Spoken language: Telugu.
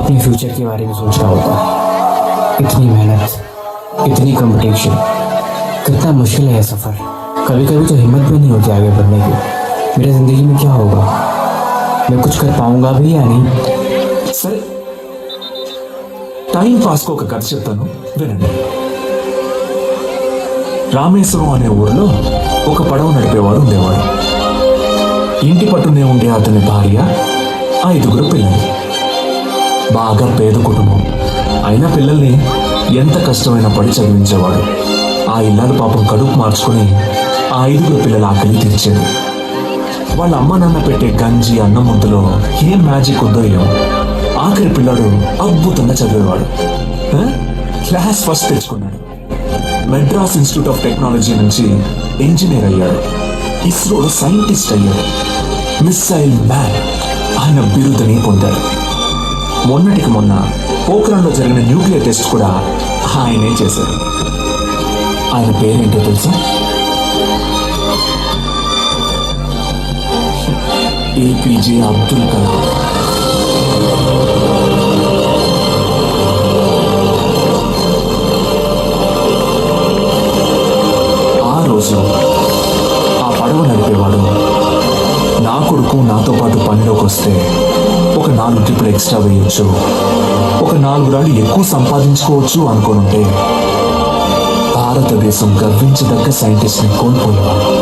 अपने फ्यूचर के बारे में सोच रहा होता। इतनी मेहनत, इतनी कंपटीशन, कितना मुश्किल है यह सफ़र। कभी कभी तो हिम्मत भी नहीं होती आगे बढ़ने की। मेरी ज़िंदगी में क्या होगा, मैं कुछ कर पाऊंगा भी या नहीं। సరే, టైం పాస్కు ఒక కథ చెప్తాను, వినండి. రామేశ్వరం అనే ఊరిలో ఒక పడవ నడిపేవాడు ఉండేవాడు. ఇంటి పట్టునే ఉండే అతని భార్య, 5 పిల్లలు. బాగా పేద కుటుంబం అయినా పిల్లల్ని ఎంత కష్టమైనా పడి చదివించేవాడు. ఆ ఇల్లాలు పాపం కడుపు మార్చుకుని ఆ 5 పిల్లల ఆకలి తీర్చేది. వాళ్ళ అమ్మ నాన్న పెట్టే గంజి అన్నం ముద్దలో ఏం మ్యాజిక్ ఉందో ఏమో, ఆఖరి పిల్లాడు అద్భుతంగా చదివేవాడు. క్లాస్ ఫస్ట్ తెచ్చుకున్నాడు. మెడ్రాస్ ఇన్స్టిట్యూట్ ఆఫ్ టెక్నాలజీ నుంచి ఇంజనీర్ అయ్యాడు. ఇస్రోలో సైంటిస్ట్ అయ్యాడు. మిస్సైల్ మ్యాన్ ఆయన బిరుదుని పొందాడు. మొన్నటికి మొన్న పోఖ్రాన్లో జరిగిన న్యూక్లియర్ టెస్ట్ కూడా ఆయనే చేశాడు. ఆయన పేరేంటో తెలుసా? ఏపీజే అబ్దుల్ కలాం. ఆ రోజు ఆ పడవ నడిపేవాడు, నా కొడుకు నాతో పాటు పనిలోకి వస్తే ఒక 4 ట్రిప్పులు ఎక్స్ట్రా వేయొచ్చు, ఒక 4 రాళ్ళు ఎక్కువ సంపాదించుకోవచ్చు అనుకోనుంటే భారతదేశం గర్వించదగ్గ సైంటిస్ట్ని కోల్పోయేవాడు.